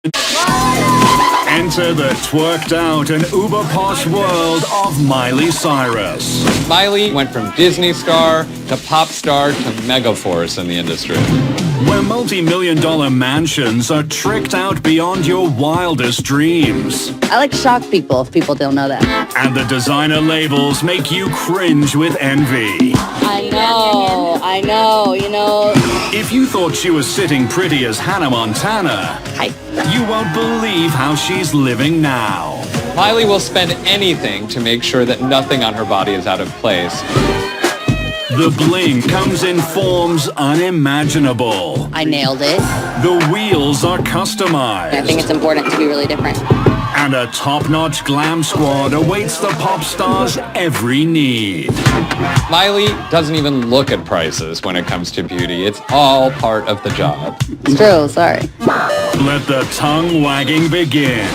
Enter the twerked out and uber posh world of Miley Cyrus. Miley went from Disney star to pop star to megaforce in the industry. Where multi-million-dollar mansions are tricked out beyond your wildest dreams. I like to shock people if people don't know that. And the designer labels make you cringe with envy. I know, you know. If you thought she was sitting pretty as Hannah Montana, Hi. you won't believe how she's living now. Miley will spend anything to make sure that nothing on her body is out of place. The bling comes in forms unimaginable. I nailed it. The wheels are customized. I think it's important to be really different. And a top-notch glam squad awaits the pop star's every need. Miley doesn't even look at prices when it comes to beauty. It's all part of the job. It's true, sorry. Let the tongue wagging begin.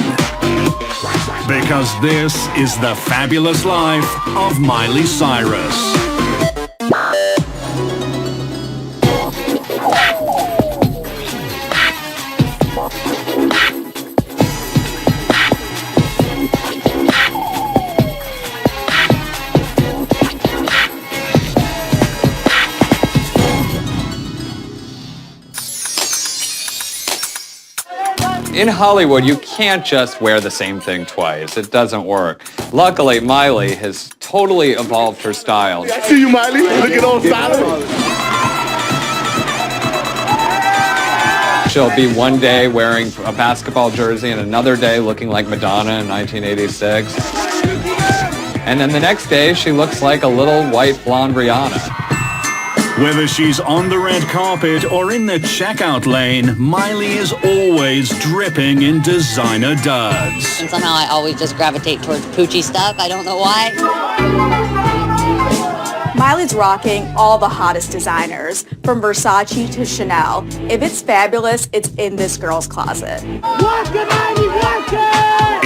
Because this is the fabulous life of Miley Cyrus. In Hollywood, you can't just wear the same thing twice. It doesn't work. Luckily, Miley has totally evolved her style. I see you, Miley. Looking all solid. She'll be one day wearing a basketball jersey and another day looking like Madonna in 1986. And then the next day, she looks like a little white blonde Rihanna. Whether she's on the red carpet or in the checkout lane, Miley is always dripping in designer duds. And somehow I always just gravitate towards poochy stuff. I don't know why. Miley's rocking all the hottest designers, from Versace to Chanel. If it's fabulous, it's in this girl's closet.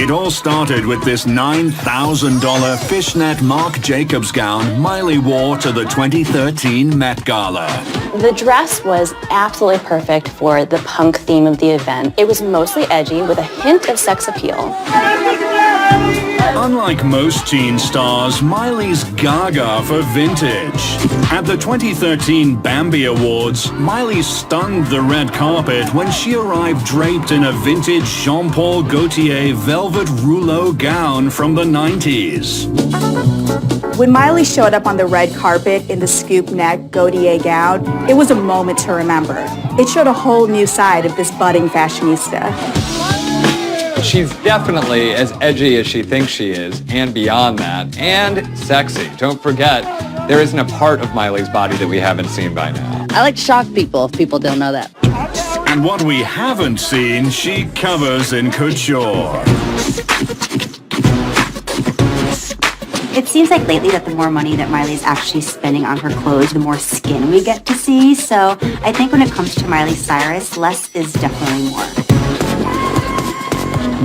It all started with this $9,000 fishnet Marc Jacobs gown Miley wore to the 2013 Met Gala. The dress was absolutely perfect for the punk theme of the event. It was mostly edgy with a hint of sex appeal. Unlike most teen stars, Miley's gaga for vintage. At the 2013 Bambi Awards, Miley stunned the red carpet when she arrived draped in a vintage Jean-Paul Gaultier velvet rouleau gown from the 90s. When Miley showed up on the red carpet in the scoop neck Gaultier gown, it was a moment to remember. It showed a whole new side of this budding fashionista. She's definitely as edgy as she thinks she is, and beyond that, and sexy. Don't forget, there isn't a part of Miley's body that we haven't seen by now. I like to shock people if people don't know that. And what we haven't seen, she covers in couture. It seems like lately that the more money that Miley's actually spending on her clothes, the more skin we get to see. So I think when it comes to Miley Cyrus, less is definitely more.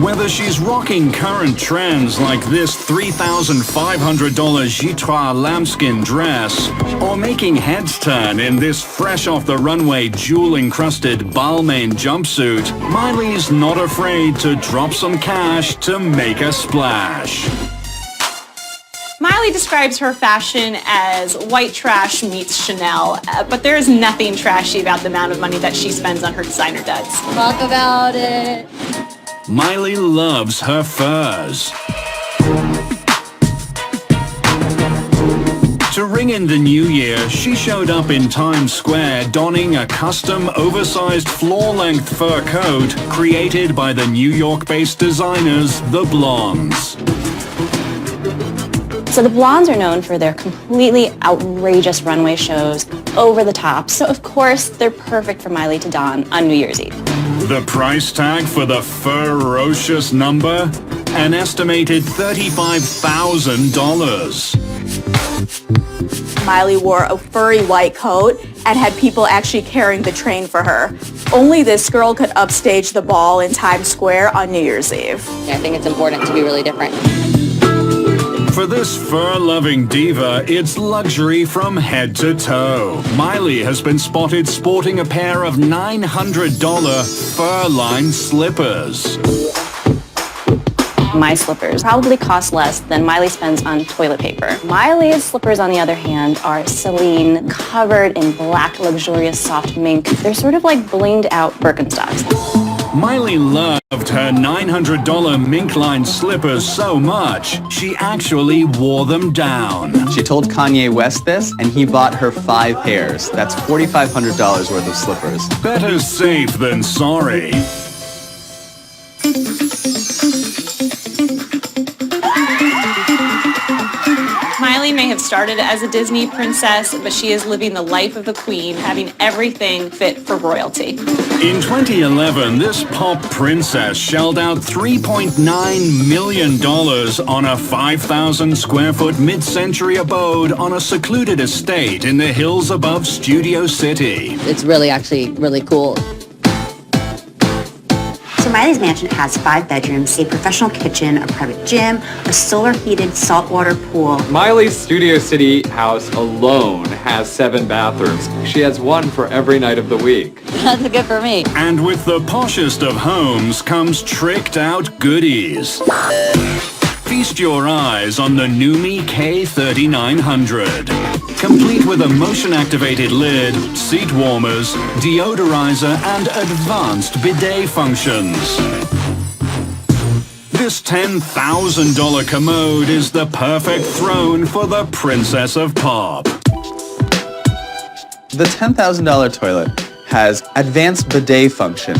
Whether she's rocking current trends like this $3,500 Gitra lambskin dress, or making heads turn in this fresh-off-the-runway jewel-encrusted Balmain jumpsuit, Miley's not afraid to drop some cash to make a splash. Miley describes her fashion as white trash meets Chanel, but there is nothing trashy about the amount of money that she spends on her designer duds. Talk about it. Miley loves her furs. To ring in the new year, she showed up in Times Square donning a custom oversized floor-length fur coat created by the New York-based designers, the Blondes. So the Blondes are known for their completely outrageous runway shows, over the top. So of course, they're perfect for Miley to don on New Year's Eve. The price tag for the ferocious number? An estimated $35,000. Miley wore a furry white coat and had people actually carrying the train for her. Only this girl could upstage the ball in Times Square on New Year's Eve. I think it's important to be really different. For this fur-loving diva, it's luxury from head to toe. Miley has been spotted sporting a pair of $900 fur-lined slippers. My slippers probably cost less than Miley spends on toilet paper. Miley's slippers, on the other hand, are Celine, covered in black, luxurious, soft mink. They're sort of like blinged out Birkenstocks. Miley loved her $900 mink-lined slippers so much, she actually wore them down. She told Kanye West this, and he bought her 5 pairs. That's $4,500 worth of slippers. Better safe than sorry. Miley may have started as a Disney princess, but she is living the life of the queen, having everything fit for royalty. In 2011, this pop princess shelled out $3.9 million on a 5,000 square foot mid-century abode on a secluded estate in the hills above Studio City. It's actually really cool. So Miley's mansion has 5 bedrooms, a professional kitchen, a private gym, a solar-heated saltwater pool. Miley's Studio City house alone has 7 bathrooms. She has one for every night of the week. That's good for me. And with the poshest of homes comes tricked-out goodies. Feast your eyes on the Numi K3900. Complete with a motion-activated lid, seat warmers, deodorizer, and advanced bidet functions. This $10,000 commode is the perfect throne for the Princess of Pop. The $10,000 toilet has advanced bidet function.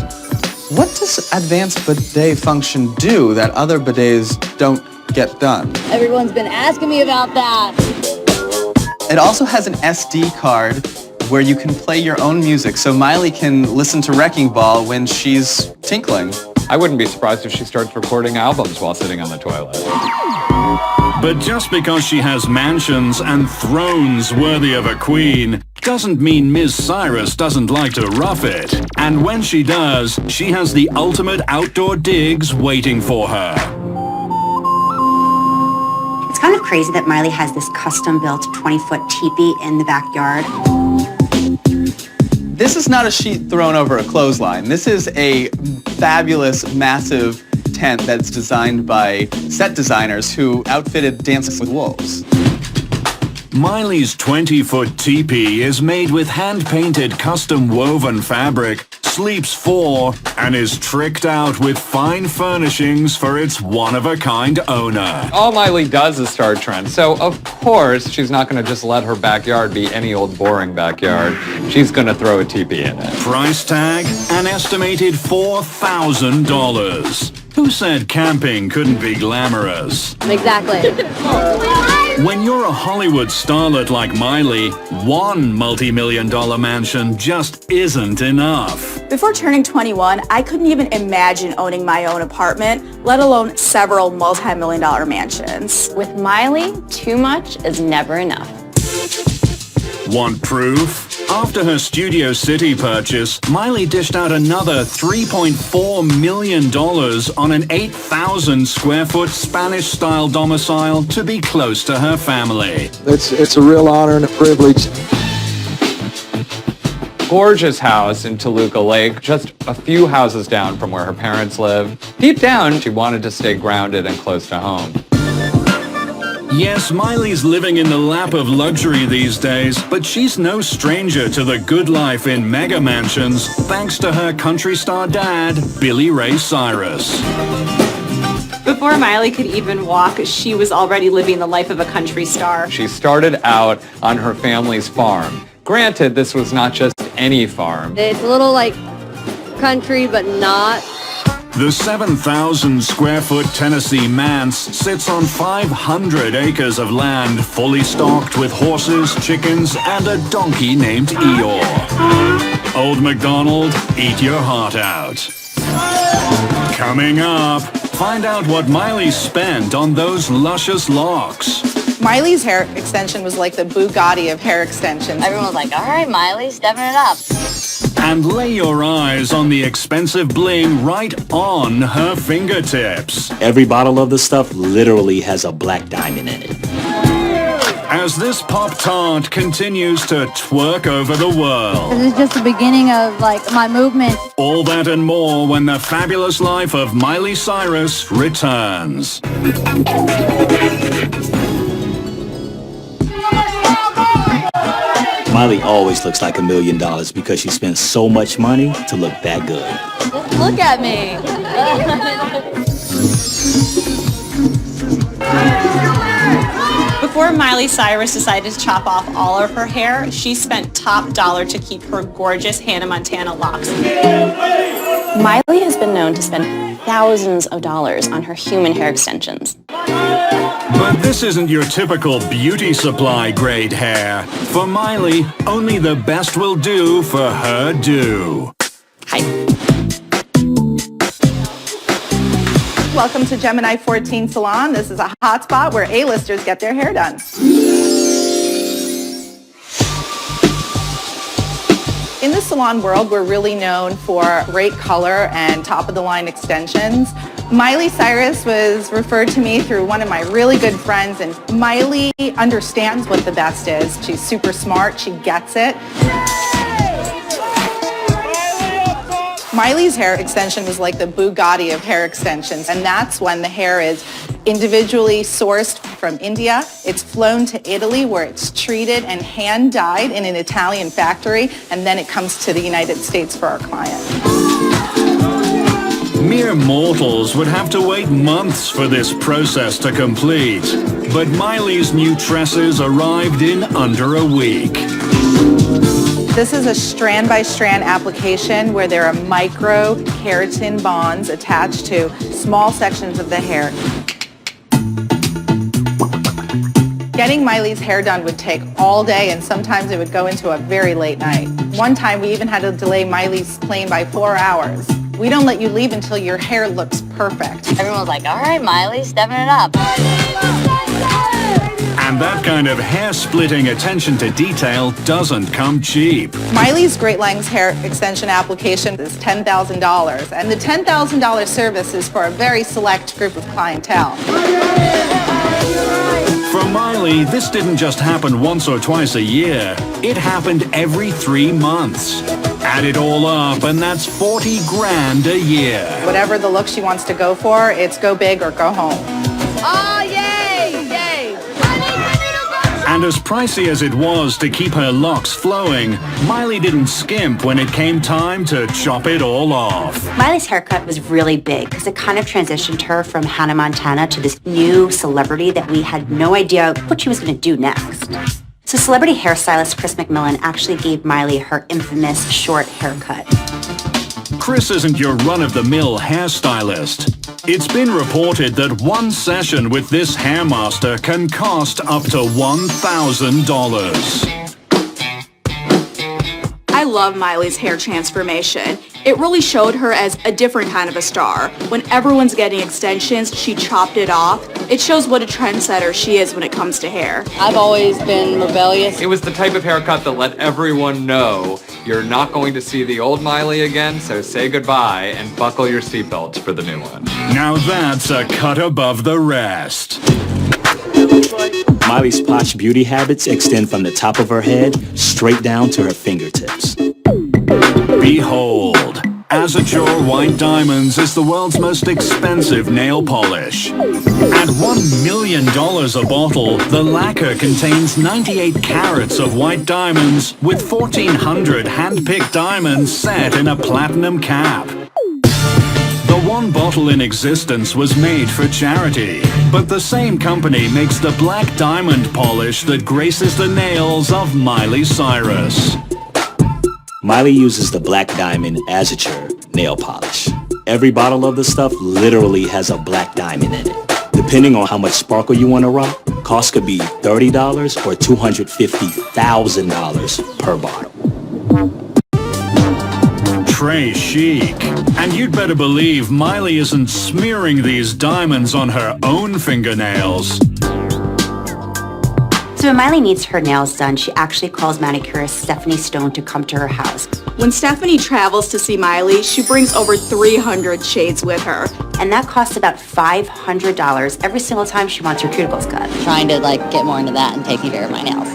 What does advanced bidet function do that other bidets don't get done? Everyone's been asking me about that. It also has an SD card where you can play your own music, so Miley can listen to Wrecking Ball when she's tinkling. I wouldn't be surprised if she starts recording albums while sitting on the toilet. But just because she has mansions and thrones worthy of a queen doesn't mean Ms. Cyrus doesn't like to rough it. And when she does, she has the ultimate outdoor digs waiting for her. It's kind of crazy that Miley has this custom-built 20-foot teepee in the backyard. This is not a sheet thrown over a clothesline. This is a fabulous, massive tent that's designed by set designers who outfitted Dances with Wolves. Miley's 20-foot teepee is made with hand-painted custom woven fabric, sleeps 4, and is tricked out with fine furnishings for its one-of-a-kind owner. All Miley does is start trends, so of course she's not going to just let her backyard be any old boring backyard. She's going to throw a teepee in it. Price tag, an estimated $4,000. Who said camping couldn't be glamorous? Exactly. When you're a Hollywood starlet like Miley, one multi-million-dollar mansion just isn't enough. Before turning 21, I couldn't even imagine owning my own apartment, let alone several multi-million-dollar mansions. With Miley, too much is never enough. Want proof? After her Studio City purchase, Miley dished out another $3.4 million on an 8,000 square foot Spanish-style domicile to be close to her family. It's a real honor and a privilege. Gorgeous house in Toluca Lake, just a few houses down from where her parents live. Deep down, she wanted to stay grounded and close to home. Yes, Miley's living in the lap of luxury these days, but she's no stranger to the good life in mega mansions thanks to her country star dad, Billy Ray Cyrus. Before Miley could even walk, she was already living the life of a country star. She started out on her family's farm. Granted, this was not just any farm. It's a little like country, but not. The 7,000 square foot Tennessee manse sits on 500 acres of land fully stocked with horses, chickens, and a donkey named Eeyore. Old MacDonald, eat your heart out. Coming up, find out what Miley spent on those luscious locks. Miley's hair extension was like the Bugatti of hair extensions. Everyone was like, all right, Miley, stepping it up. And lay your eyes on the expensive bling right on her fingertips. Every bottle of the stuff literally has a black diamond in it. As this Pop-Tart continues to twerk over the world. This is just the beginning of, my movement. All that and more when the fabulous life of Miley Cyrus returns. Miley always looks like $1 million because she spends so much money to look that good. Look at me. Before Miley Cyrus decided to chop off all of her hair, she spent top dollar to keep her gorgeous Hannah Montana locks. Miley has been known to spend thousands of dollars on her human hair extensions. But this isn't your typical beauty supply grade hair. For Miley, only the best will do for her do. Hi. Welcome to Gemini 14 Salon. This is a hot spot where A-listers get their hair done. In the salon world, we're really known for great color and top-of-the-line extensions. Miley Cyrus was referred to me through one of my really good friends, and Miley understands what the best is. She's super smart. She gets it. Miley's hair extension was like the Bugatti of hair extensions, and that's when the hair is individually sourced from India. It's flown to Italy where it's treated and hand-dyed in an Italian factory, and then it comes to the United States for our client. Mere mortals would have to wait months for this process to complete. But Miley's new tresses arrived in under a week. This is a strand-by-strand application where there are micro keratin bonds attached to small sections of the hair. Getting Miley's hair done would take all day, and sometimes it would go into a very late night. One time we even had to delay Miley's plane by 4 hours. We don't let you leave until your hair looks perfect. Everyone was like, all right, Miley, stepping it up. And that kind of hair-splitting attention to detail doesn't come cheap. Miley's Great Lengths hair extension application is $10,000, and the $10,000 service is for a very select group of clientele. For Miley, this didn't just happen once or twice a year. It happened every 3 months. Add it all up, and that's 40 grand a year. Whatever the look she wants to go for, it's go big or go home. Oh, yay! Yay! And as pricey as it was to keep her locks flowing, Miley didn't skimp when it came time to chop it all off. Miley's haircut was really big because it kind of transitioned her from Hannah Montana to this new celebrity that we had no idea what she was going to do next. So celebrity hairstylist Chris McMillan actually gave Miley her infamous short haircut. Chris isn't your run-of-the-mill hairstylist. It's been reported that one session with this hairmaster can cost up to $1,000. I love Miley's hair transformation. It really showed her as a different kind of a star. When everyone's getting extensions, she chopped it off. It shows what a trendsetter she is when it comes to hair. I've always been rebellious. It was the type of haircut that let everyone know you're not going to see the old Miley again, so say goodbye and buckle your seatbelts for the new one. Now that's a cut above the rest. Miley's posh beauty habits extend from the top of her head straight down to her fingertips. Behold, Azure White Diamonds is the world's most expensive nail polish. At $1 million a bottle, the lacquer contains 98 carats of white diamonds with 1,400 hand-picked diamonds set in a platinum cap. The one bottle in existence was made for charity, but the same company makes the black diamond polish that graces the nails of Miley Cyrus. Miley uses the black diamond Azure nail polish. Every bottle of the stuff literally has a black diamond in it. Depending on how much sparkle you want to rock, cost could be $30 or $250,000 per bottle. Très chic. And you'd better believe Miley isn't smearing these diamonds on her own fingernails. So when Miley needs her nails done, she actually calls manicurist Stephanie Stone to come to her house. When Stephanie travels to see Miley, she brings over 300 shades with her. And that costs about $500 every single time she wants her cuticles cut. Trying to get more into that and taking care of my nails.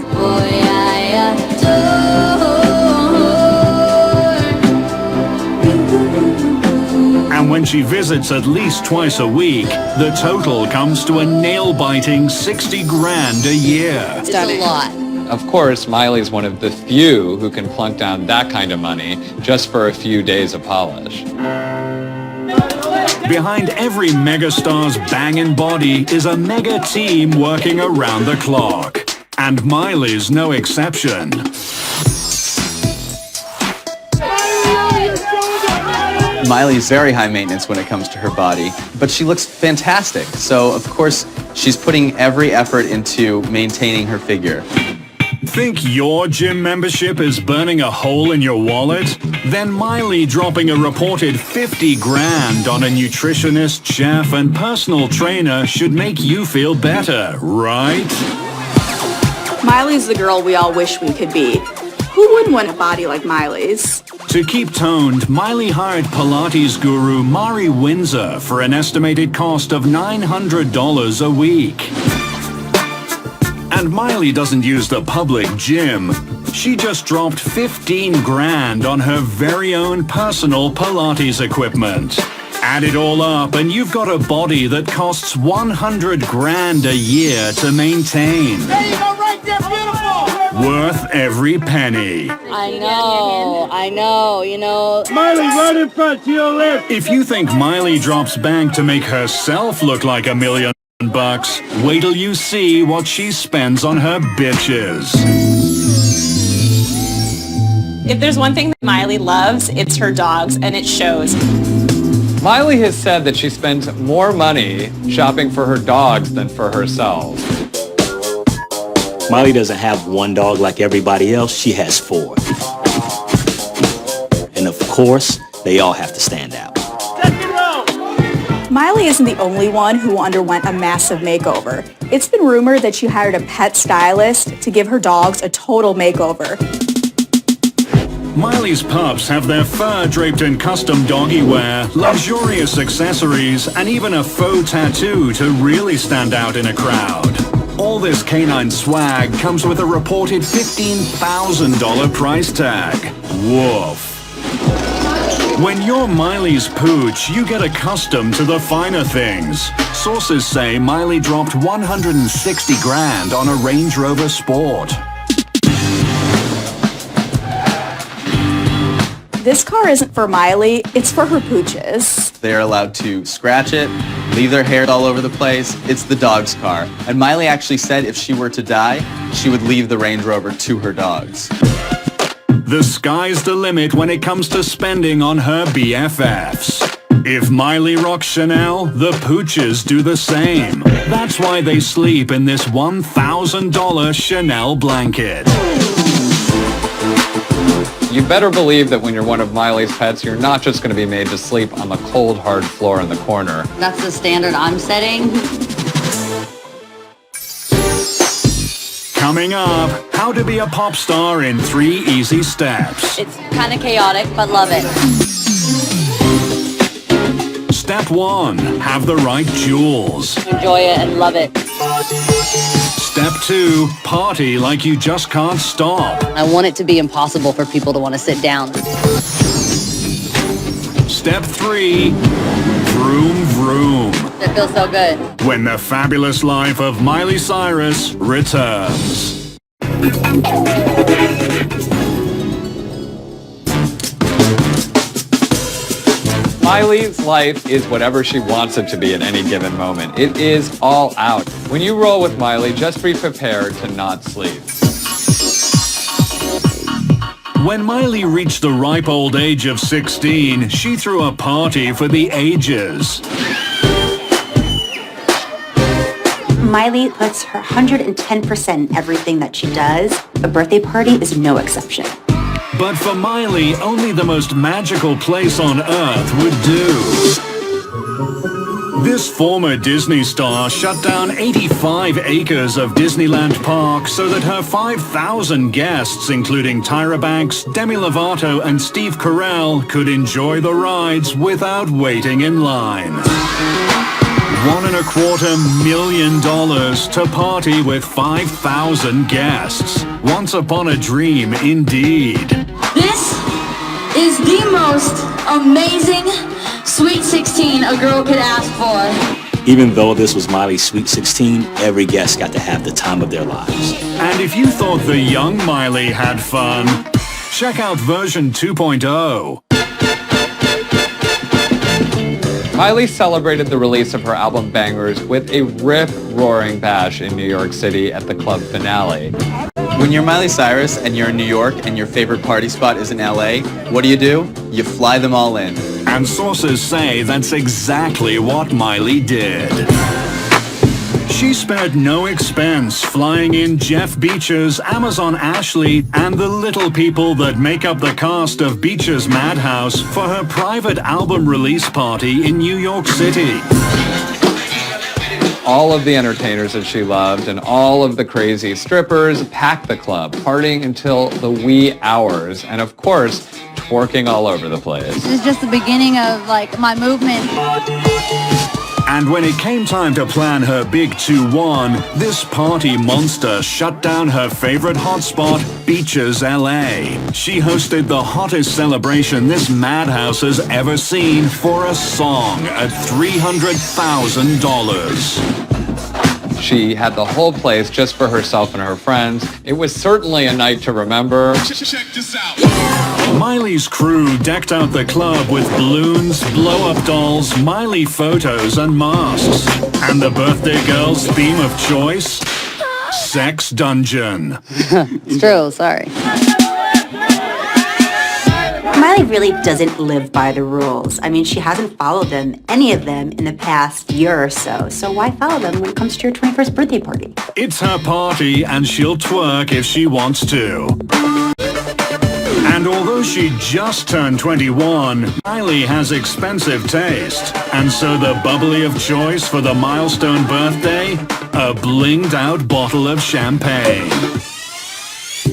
And when she visits at least twice a week, the total comes to a nail-biting 60 grand a year. It's a lot. Of course, Miley's one of the few who can plunk down that kind of money just for a few days of polish. Behind every megastar's banging body is a mega team working around the clock. And Miley's no exception. Miley's very high maintenance when it comes to her body, but she looks fantastic. So, of course, she's putting every effort into maintaining her figure. Think your gym membership is burning a hole in your wallet? Then Miley dropping a reported 50 grand on a nutritionist, chef, and personal trainer should make you feel better, right? Miley's the girl we all wish we could be. Who wouldn't want a body like Miley's? To keep toned, Miley hired Pilates guru Mari Windsor for an estimated cost of $900 a week. And Miley doesn't use the public gym. She just dropped 15 grand on her very own personal Pilates equipment. Add it all up and you've got a body that costs 100 grand a year to maintain. There you go, right there, beautiful! Worth every penny. I know, you know. Miley, right in front to your left. If you think Miley drops bank to make herself look like $1 million, wait till you see what she spends on her bitches. If there's one thing that Miley loves, it's her dogs, and it shows. Miley has said that she spends more money shopping for her dogs than for herself. Miley doesn't have one dog like everybody else. She has 4. And of course, they all have to stand out. Miley isn't the only one who underwent a massive makeover. It's been rumored that she hired a pet stylist to give her dogs a total makeover. Miley's pups have their fur draped in custom doggy wear, luxurious accessories, and even a faux tattoo to really stand out in a crowd. All this canine swag comes with a reported $15,000 price tag. Woof. When you're Miley's pooch, you get accustomed to the finer things. Sources say Miley dropped 160 grand on a Range Rover Sport. This car isn't for Miley, it's for her pooches. They're allowed to scratch it, leave their hair all over the place. It's the dog's car. And Miley actually said if she were to die, she would leave the Range Rover to her dogs. The sky's the limit when it comes to spending on her BFFs. If Miley rocks Chanel, the pooches do the same. That's why they sleep in this $1,000 Chanel blanket. You better believe that when you're one of Miley's pets, you're not just going to be made to sleep on the cold, hard floor in the corner. That's the standard I'm setting. Coming up, how to be a pop star in 3 easy steps. It's kind of chaotic, but love it. Step 1, have the right jewels. Enjoy it and love it. Step 2, party like you just can't stop. I want it to be impossible for people to want to sit down. Step 3, vroom vroom. It feels so good. When the fabulous life of Miley Cyrus returns. Miley's life is whatever she wants it to be at any given moment. It is all out. When you roll with Miley, just be prepared to not sleep. When Miley reached the ripe old age of 16, she threw a party for the ages. Miley puts her 110% in everything that she does. A birthday party is no exception. But for Miley, only the most magical place on earth would do. This former Disney star shut down 85 acres of Disneyland Park so that her 5,000 guests, including Tyra Banks, Demi Lovato, and Steve Carell, could enjoy the rides without waiting in line. $1.25 million to party with 5,000 guests. Once upon a dream, indeed. This is the most amazing Sweet 16 a girl could ask for. Even though this was Miley's Sweet 16, every guest got to have the time of their lives. And if you thought the young Miley had fun, check out version 2.0. Miley celebrated the release of her album Bangers with a rip-roaring bash in New York City at the club finale. When you're Miley Cyrus and you're in New York and your favorite party spot is in LA, what do? You fly them all in. And sources say that's exactly what Miley did. She spared no expense flying in Jeff Beacher's Amazon Ashley and the little people that make up the cast of Beacher's Madhouse for her private album release party in New York City. All of the entertainers that she loved and all of the crazy strippers packed the club, partying until the wee hours, and of course, twerking all over the place. This is just the beginning of, my movement. And when it came time to plan her big 2-1, this party monster shut down her favorite hotspot, Beaches LA. She hosted the hottest celebration this madhouse has ever seen for a song at $300,000. She had the whole place just for herself and her friends. It was certainly a night to remember. Check this out. Miley's crew decked out the club with balloons, blow-up dolls, Miley photos, and masks. And the birthday girl's theme of choice? Sex Dungeon. It's true, sorry. Miley really doesn't live by the rules. I mean, she hasn't followed any of them in the past year or so. So why follow them when it comes to your 21st birthday party? It's her party, and she'll twerk if she wants to. And although she just turned 21, Miley has expensive taste. And so the bubbly of choice for the milestone birthday? A blinged-out bottle of champagne.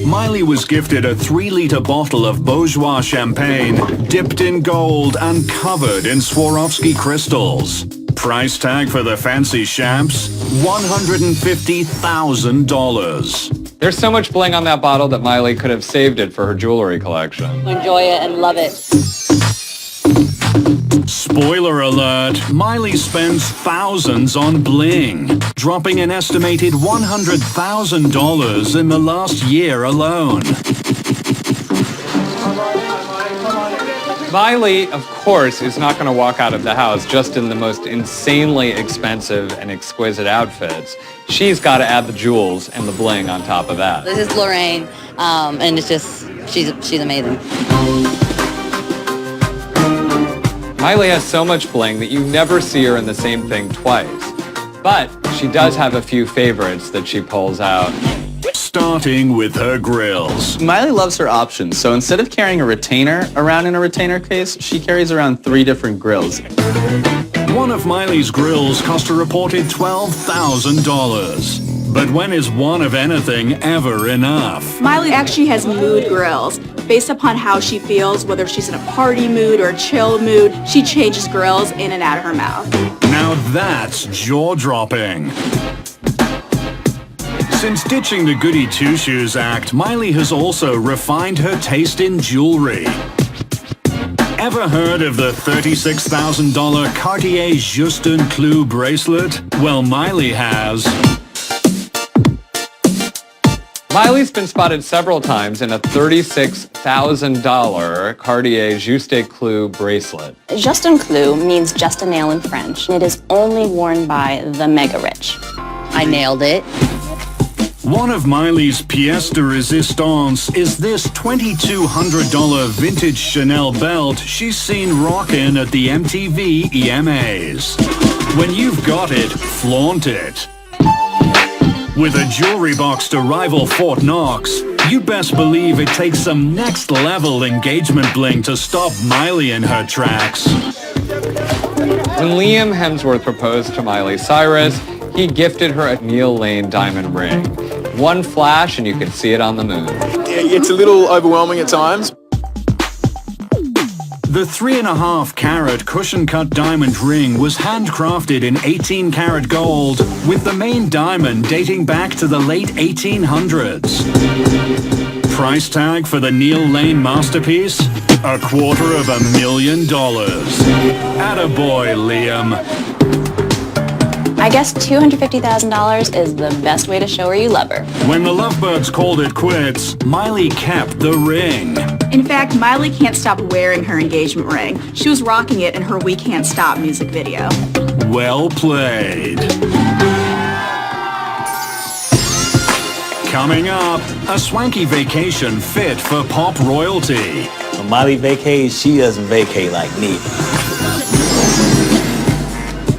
Miley was gifted a 3-liter bottle of bourgeois champagne, dipped in gold and covered in Swarovski crystals. Price tag for the fancy champs? $150,000. There's so much bling on that bottle that Miley could have saved it for her jewelry collection. Enjoy it and love it. Spoiler alert, Miley spends thousands on bling, dropping an estimated $100,000 in the last year alone. Miley, of course, is not going to walk out of the house just in the most insanely expensive and exquisite outfits. She's got to add the jewels and the bling on top of that. This is Lorraine, and it's just, she's amazing. Miley has so much bling that you never see her in the same thing twice. But she does have a few favorites that she pulls out. Starting with her grills. Miley loves her options, so instead of carrying a retainer around in a retainer case, she carries around 3 different grills. One of Miley's grills cost a reported $12,000. But when is one of anything ever enough? Miley actually has mood grills. Based upon how she feels, whether she's in a party mood or a chill mood, she changes grills in and out of her mouth. Now that's jaw-dropping. Since ditching the goody two-shoes act, Miley has also refined her taste in jewelry. Ever heard of the $36,000 Cartier Justin Clou bracelet? Well, Miley has. Miley's been spotted several times in a $36,000 Cartier Juste Clou bracelet. Justin Clou means just a nail in French, and it is only worn by the mega rich. I nailed it. One of Miley's pièce de résistance is this $2,200 vintage Chanel belt she's seen rockin' at the MTV EMAs. When you've got it, flaunt it. With a jewelry box to rival Fort Knox, you'd best believe it takes some next-level engagement bling to stop Miley in her tracks. When Liam Hemsworth proposed to Miley Cyrus, he gifted her a Neil Lane diamond ring. One flash and you could see it on the moon. It's a little overwhelming at times. The 3.5 carat cushion-cut diamond ring was handcrafted in 18 karat gold, with the main diamond dating back to the late 1800s. Price tag for the Neil Lane masterpiece? $250,000. Attaboy, Liam. I guess $250,000 is the best way to show her you love her. When the Lovebirds called it quits, Miley kept the ring. In fact, Miley can't stop wearing her engagement ring. She was rocking it in her We Can't Stop music video. Well played. Coming up, a swanky vacation fit for pop royalty. When Miley vacates, she doesn't vacate like me.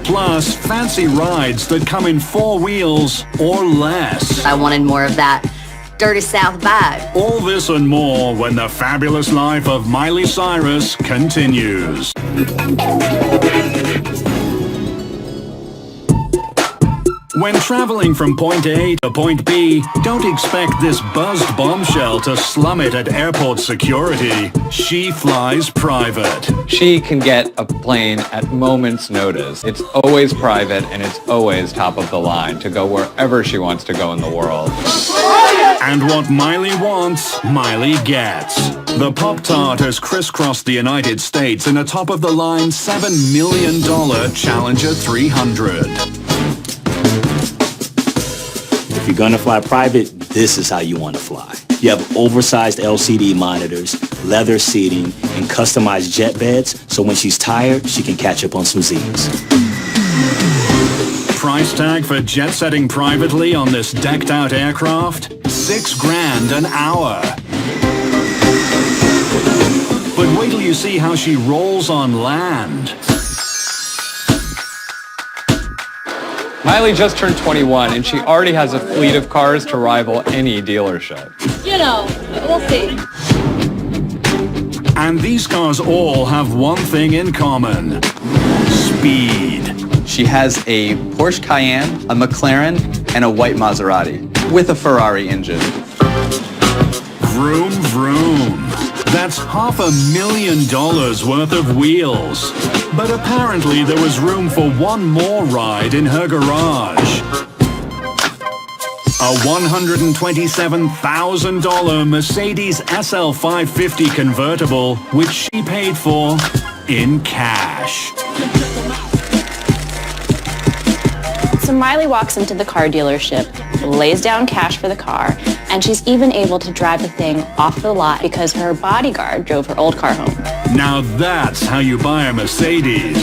Plus, fancy rides that come in 4 wheels or less. I wanted more of that dirty South vibe. All this and more when the fabulous life of Miley Cyrus continues. When traveling from point A to point B, don't expect this buzzed bombshell to slum it at airport security. She flies private. She can get a plane at moment's notice. It's always private and it's always top of the line to go wherever she wants to go in the world. And what Miley wants, Miley gets. The Pop-Tart has crisscrossed the United States in a top-of-the-line $7 million Challenger 300. If you're gonna fly private, this is how you wanna fly. You have oversized LCD monitors, leather seating, and customized jet beds, so when she's tired, she can catch up on some Z's. Price tag for jet setting privately on this decked out aircraft? $6,000 an hour. But wait till you see how she rolls on land. Miley just turned 21 and she already has a fleet of cars to rival any dealership. You know, we'll see. And these cars all have one thing in common. Speed. She has a Porsche Cayenne, a McLaren, and a white Maserati with a Ferrari engine. Vroom, vroom. That's $500,000 worth of wheels. But apparently there was room for one more ride in her garage. A $127,000 Mercedes SL 550 convertible, which she paid for in cash. So Miley walks into the car dealership, lays down cash for the car, and she's even able to drive the thing off the lot because her bodyguard drove her old car home. Now that's how you buy a Mercedes.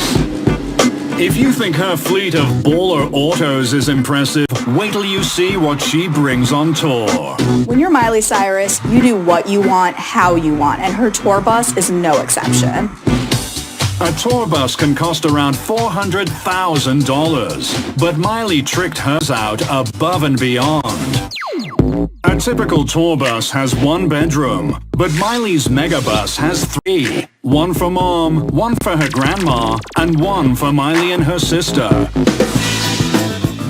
If you think her fleet of baller autos is impressive, wait till you see what she brings on tour. When you're Miley Cyrus, you do what you want, how you want, and her tour bus is no exception. A tour bus can cost around $400,000, but Miley tricked hers out above and beyond. A typical tour bus has 1 bedroom, but Miley's megabus has 3. 1 for mom, 1 for her grandma, and 1 for Miley and her sister.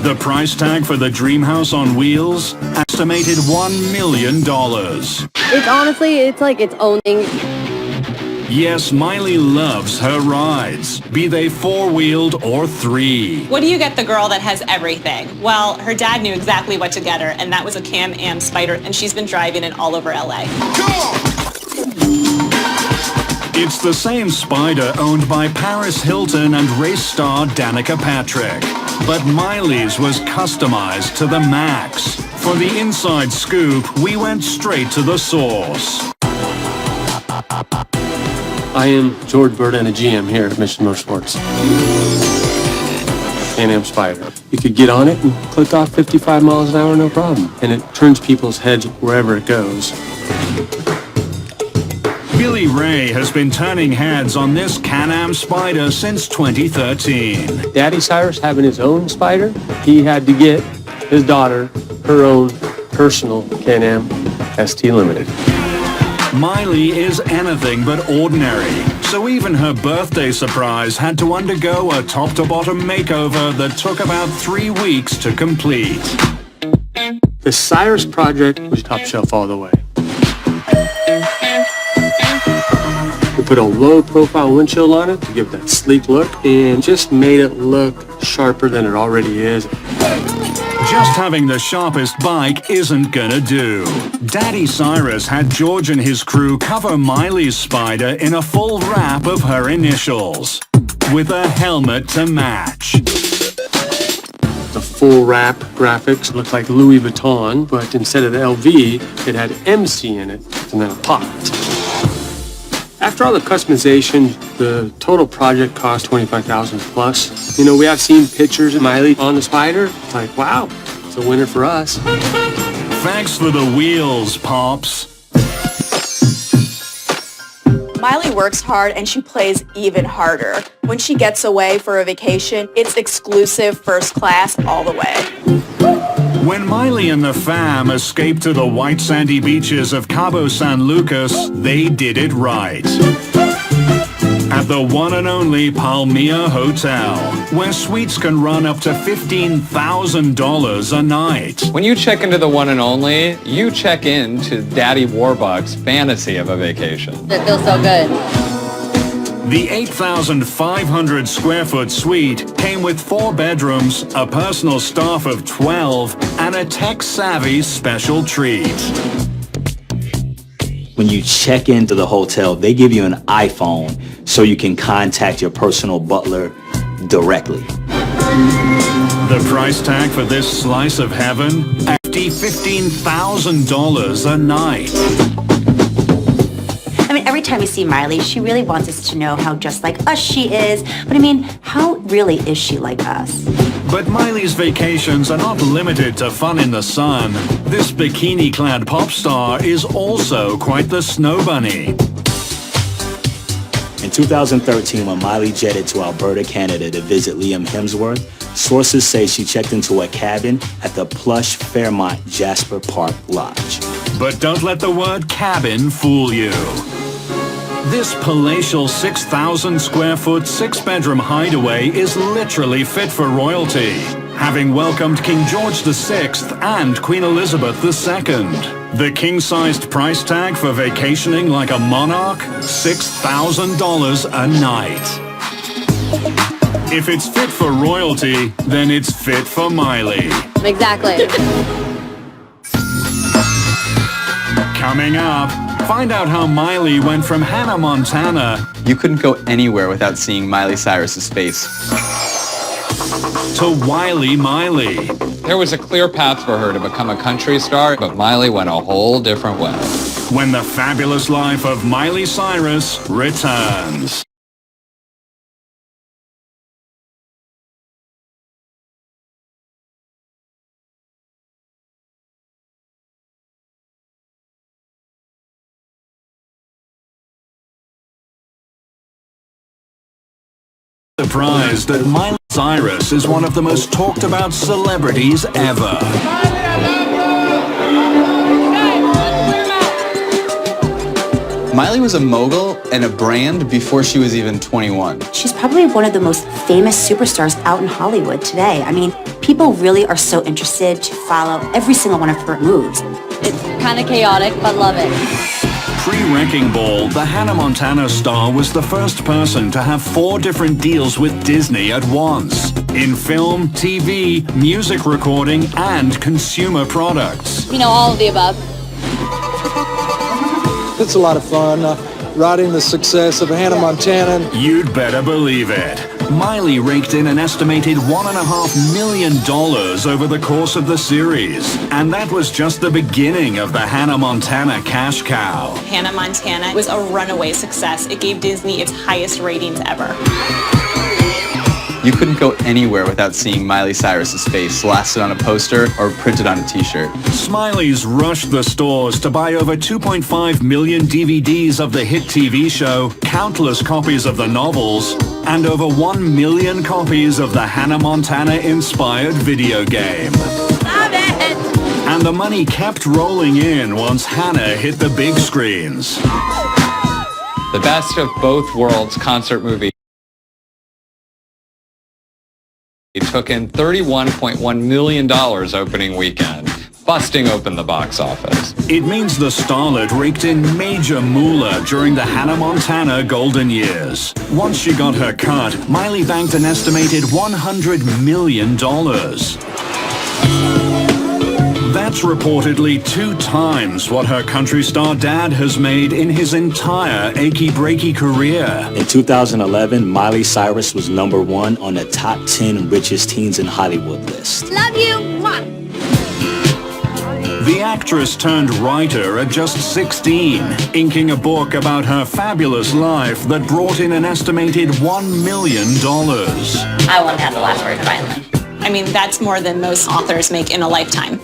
The price tag for the dream house on wheels? Estimated $1 million. It's honestly, it's like its own thing. Yes, Miley loves her rides, be they 4-wheeled or 3. What do you get the girl that has everything? Well, her dad knew exactly what to get her, and that was a Can-Am Spyder, and she's been driving it all over LA. It's the same Spyder owned by Paris Hilton and race star Danica Patrick. But Miley's was customized to the max. For the inside scoop, we went straight to the source. I am George Bird and a GM here at Mission Motorsports. Can-Am Spyder. You could get on it and click off 55 miles an hour, no problem. And it turns people's heads wherever it goes. Billy Ray has been turning heads on this Can-Am Spyder since 2013. Daddy Cyrus having his own Spyder, he had to get his daughter her own personal Can-Am ST Limited. Miley is anything but ordinary, so So even her birthday surprise had to undergo a top-to-bottom makeover that took about 3 weeks to complete. The Cyrus project was top shelf all the way. We put a low-profile windshield on it to give that sleek look and just made it look sharper than it already is. Just having the sharpest bike isn't gonna do. Daddy Cyrus had George and his crew cover Miley's Spider in a full wrap of her initials, with a helmet to match. The full wrap graphics looked like Louis Vuitton, but instead of the LV, it had MC in it, and then it popped. After all the customization, the total project cost $25,000 plus. You know, we have seen pictures of Miley on the Spider. It's like, wow, it's a winner for us. Thanks for the wheels, Pops. Miley works hard and she plays even harder. When she gets away for a vacation, it's exclusive first class all the way. When Miley and the fam escaped to the white sandy beaches of Cabo San Lucas, they did it right. At the one and only Palmia Hotel, where suites can run up to $15,000 a night. When you check into the one and only, you check in to Daddy Warbucks' fantasy of a vacation. It feels so good. The 8,500 square foot suite came with 4 bedrooms, a personal staff of 12, and a tech-savvy special treat. When you check into the hotel, they give you an iPhone so you can contact your personal butler directly. The price tag for this slice of heaven? $15,000 a night. I mean, every time we see Miley, she really wants us to know how just like us she is. But I mean, how really is she like us? But Miley's vacations are not limited to fun in the sun. This bikini-clad pop star is also quite the snow bunny. In 2013, when Miley jetted to Alberta, Canada to visit Liam Hemsworth, sources say she checked into a cabin at the plush Fairmont Jasper Park Lodge. But don't let the word cabin fool you. This palatial 6,000 square foot, 6-bedroom hideaway is literally fit for royalty, having welcomed King George VI and Queen Elizabeth II. The king-sized price tag for vacationing like a monarch? $6,000 a night. If it's fit for royalty, then it's fit for Miley. Exactly. Coming up, find out how Miley went from Hannah Montana You couldn't go anywhere without seeing Miley Cyrus's face. to Wiley Miley. There was a clear path for her to become a country star, but Miley went a whole different way. When the fabulous life of Miley Cyrus returns. Surprised that Miley Cyrus is one of the most talked about celebrities ever. Miley was a mogul and a brand before she was even 21. She's probably one of the most famous superstars out in Hollywood today. I mean, people really are so interested to follow every single one of her moves. It's kind of chaotic, but love it. Pre-Wrecking Ball, the Hannah Montana star was the first person to have 4 different deals with Disney at once. In film, TV, music recording, and consumer products. You know, all of the above. It's a lot of fun, riding the success of Hannah Montana. You'd better believe it. Miley raked in an estimated $1.5 million over the course of the series. And that was just the beginning of the Hannah Montana cash cow. Hannah Montana was a runaway success. It gave Disney its highest ratings ever. You couldn't go anywhere without seeing Miley Cyrus's face blasted on a poster or printed on a t-shirt. Smileys rushed the stores to buy over 2.5 million DVDs of the hit TV show, countless copies of the novels, and over 1 million copies of the Hannah Montana-inspired video game. Love it! And the money kept rolling in once Hannah hit the big screens. The best of both worlds concert movie. It took in $31.1 million opening weekend, busting open the box office. It means the starlet raked in major moolah during the Hannah Montana golden years. Once she got her cut, Miley banked an estimated $100 million. That's reportedly 2 times what her country star dad has made in his entire achy-breaky career. In 2011, Miley Cyrus was #1 on the top 10 richest teens in Hollywood list. Love you. Mwah. The actress turned writer at just 16, inking a book about her fabulous life that brought in an estimated $1 million. I want to have the last word finally. I mean, that's more than most authors make in a lifetime.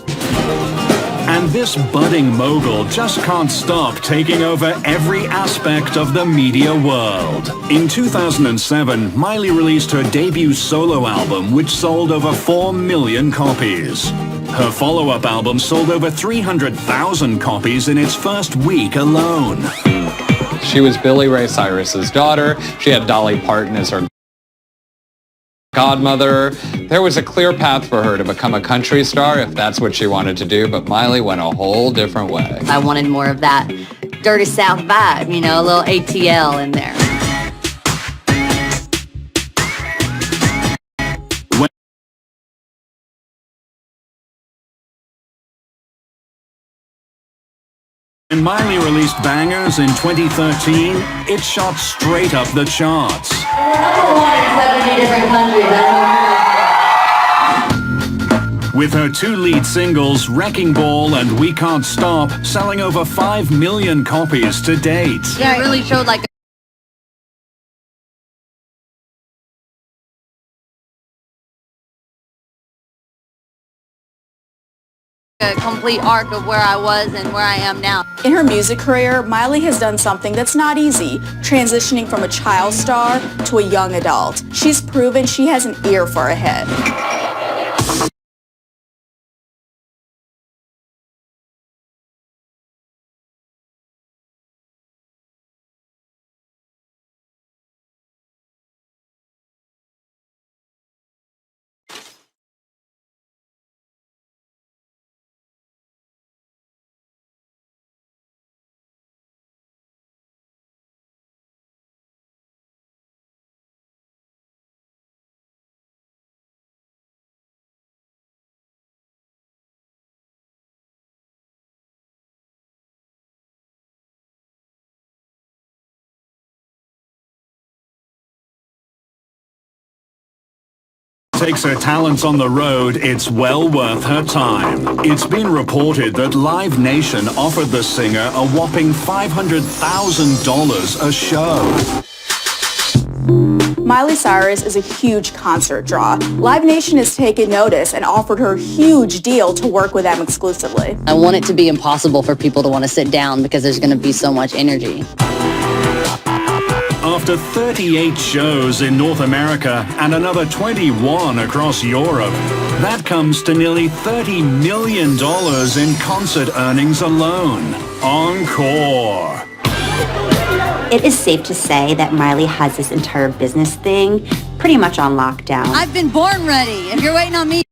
And this budding mogul just can't stop taking over every aspect of the media world. In 2007, Miley released her debut solo album, which sold over 4 million copies. Her follow-up album sold over 300,000 copies in its first week alone. She was Billy Ray Cyrus's daughter. She had Dolly Parton as her godmother. There was a clear path for her to become a country star if that's what she wanted to do, but Miley went a whole different way. I wanted more of that dirty South vibe, you know, a little ATL in there. When Miley released Bangers in 2013, it shot straight up the charts. With her 2 lead singles, Wrecking Ball and We Can't Stop, selling over 5 million copies to date. Yeah, it really showed like a complete arc of where I was and where I am now. In her music career, Miley has done something that's not easy, transitioning from a child star to a young adult. She's proven she has an ear for a hit. Takes her talents on the road, it's well worth her time. It's been reported that Live Nation offered the singer a whopping $500,000 a show. Miley Cyrus is a huge concert draw. Live Nation has taken notice and offered her a huge deal to work with them exclusively. I want it to be impossible for people to want to sit down because there's going to be so much energy. After 38 shows in North America and another 21 across Europe, that comes to nearly $30 million in concert earnings alone. Encore! It is safe to say that Miley has this entire business thing pretty much on lockdown. I've been born ready. If you're waiting on me...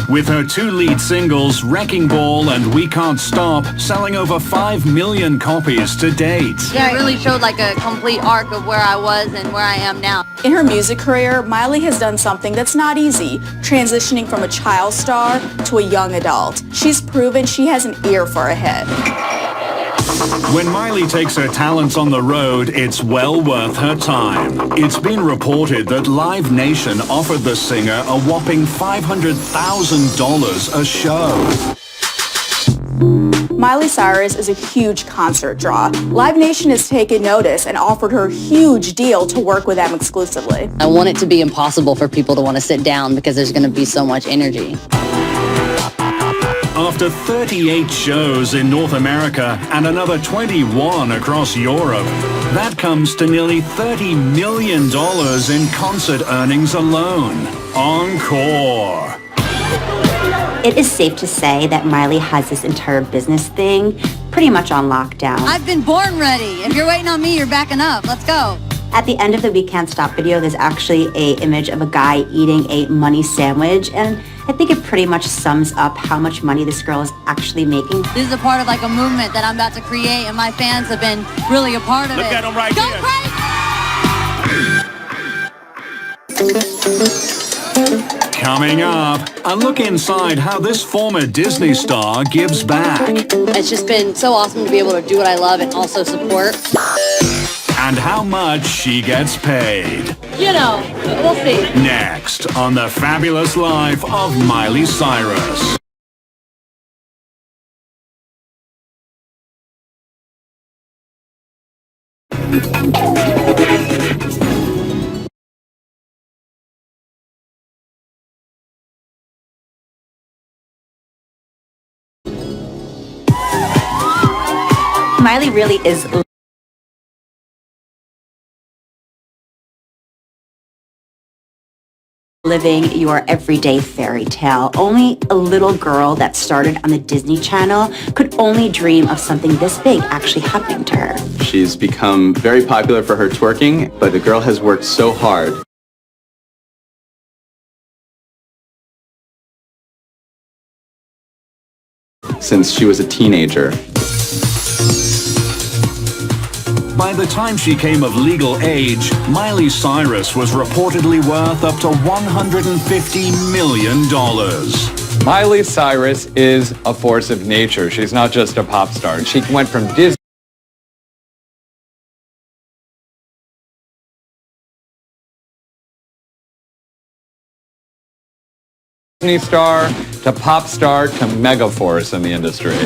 With her 2 lead singles, Wrecking Ball and We Can't Stop, selling over 5 million copies to date. Yeah, it really showed like a complete arc of where I was and where I am now. In her music career, Miley has done something that's not easy, transitioning from a child star to a young adult. She's proven she has an ear for a hit. When Miley takes her talents on the road, it's well worth her time. It's been reported that Live Nation offered the singer a whopping $500,000 a show. Miley Cyrus is a huge concert draw. Live Nation has taken notice and offered her a huge deal to work with them exclusively. I want it to be impossible for people to want to sit down because there's going to be so much energy. After After 38 shows in North America and another 21 across Europe, that comes to nearly $30 million in concert earnings alone. Encore! It is safe to say that Miley has this entire business thing pretty much on lockdown. I've been born ready. If you're waiting on me, you're backing up. Let's go. At the end of the We Can't Stop video, there's actually an image of a guy eating a money sandwich, and I think it pretty much sums up how much money this girl is actually making. This is a part of like a movement that I'm about to create, and my fans have been really a part of it. Look at him right Go here. crazy! Coming up, a look inside how this former Disney star gives back. It's just been so awesome to be able to do what I love and also support. And how much she gets paid. You know, we'll see. Next on The Fabulous Life of Miley Cyrus. Miley really is living your everyday fairy tale. Only a little girl that started on the Disney Channel could only dream of something this big actually happening to her. She's become very popular for her twerking, but the girl has worked so hard. Since she was a teenager. By the time she came of legal age, Miley Cyrus was reportedly worth up to $150 million. Miley Cyrus is a force of nature. She's not just a pop star. She went from Disney star to pop star to mega force in the industry.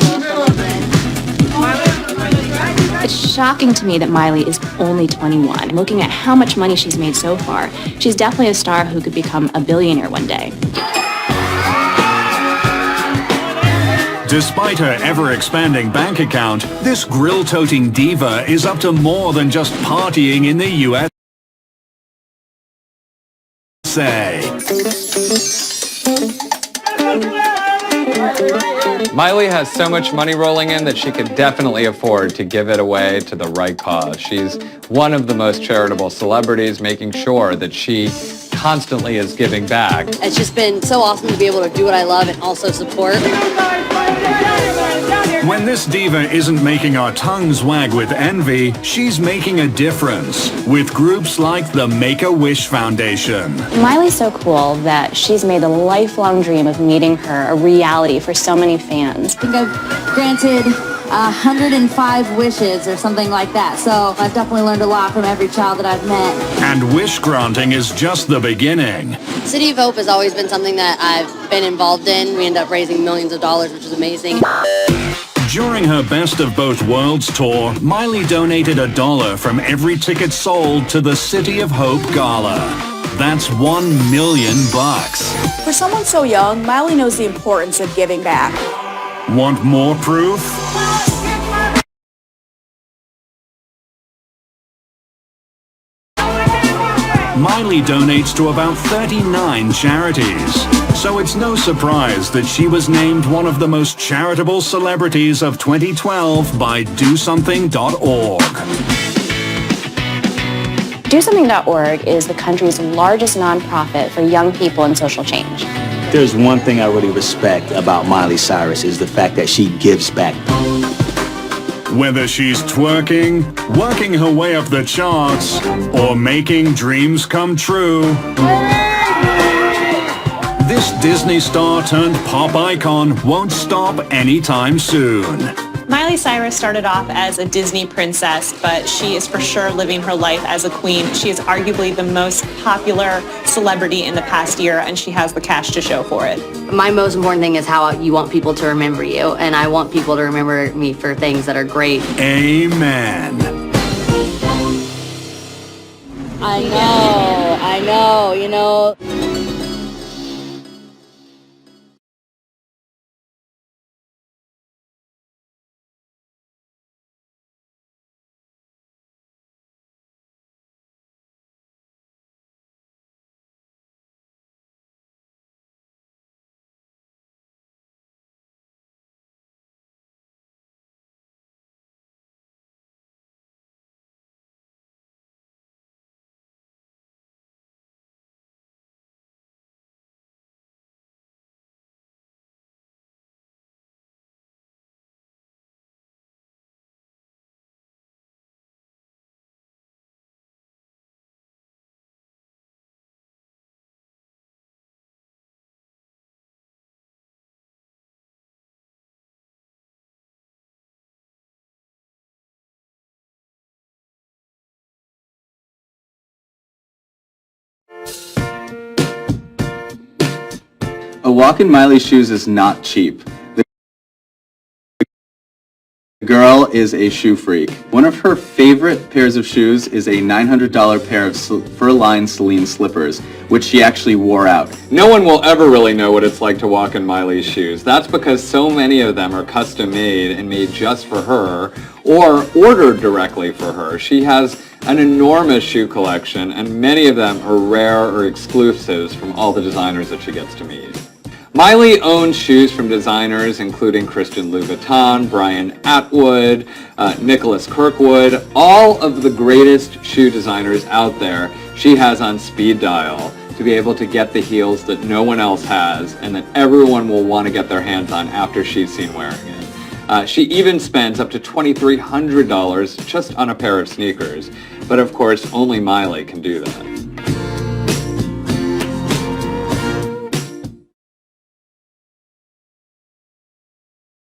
It's shocking to me that Miley is only 21. Looking at how much money she's made so far, she's definitely a star who could become a billionaire one day. Despite her ever-expanding bank account, this grill-toting diva is up to more than just partying in the USA. Miley has so much money rolling in that she could definitely afford to give it away to the right cause. She's one of the most charitable celebrities, making sure that she constantly is giving back. It's just been so awesome to be able to do what I love and also support. When this diva isn't making our tongues wag with envy, she's making a difference with groups like the Make-A-Wish Foundation. Miley's so cool that she's made the lifelong dream of meeting her a reality for so many fans. I think I've granted 105 wishes or something like that. So I've definitely learned a lot from every child that I've met. And wish granting is just the beginning. City of Hope has always been something that I've been involved in. We end up raising millions of dollars, which is amazing. During her Best of Both Worlds tour, Miley donated $1 from every ticket sold to the City of Hope Gala. That's $1 million. For someone so young, Miley knows the importance of giving back. Want more proof? Miley donates to about 39 charities, so it's no surprise that she was named one of the most charitable celebrities of 2012 by DoSomething.org. DoSomething.org is the country's largest nonprofit for young people and social change. There's one thing I really respect about Miley Cyrus is the fact that she gives back. Whether she's twerking, working her way up the charts, or making dreams come true, this Disney star turned pop icon won't stop anytime soon. Miley Cyrus started off as a Disney princess, but she is for sure living her life as a queen. She is arguably the most popular celebrity in the past year, and she has the cash to show for it. My most important thing is how you want people to remember you, and I want people to remember me for things that are great. Amen. I know, you know. A walk in Miley's shoes is not cheap. The girl is a shoe freak. One of her favorite pairs of shoes is a $900 pair of fur-lined Celine slippers, which she actually wore out. No one will ever really know what it's like to walk in Miley's shoes. That's because so many of them are custom made and made just for her or ordered directly for her. She has an enormous shoe collection, and many of them are rare or exclusives from all the designers that she gets to meet. Miley owns shoes from designers including Christian Louboutin, Brian Atwood, Nicholas Kirkwood, all of the greatest shoe designers out there she has on speed dial to be able to get the heels that no one else has and that everyone will want to get their hands on after she's seen wearing it. She even spends up to $2,300 just on a pair of sneakers, but of course only Miley can do that.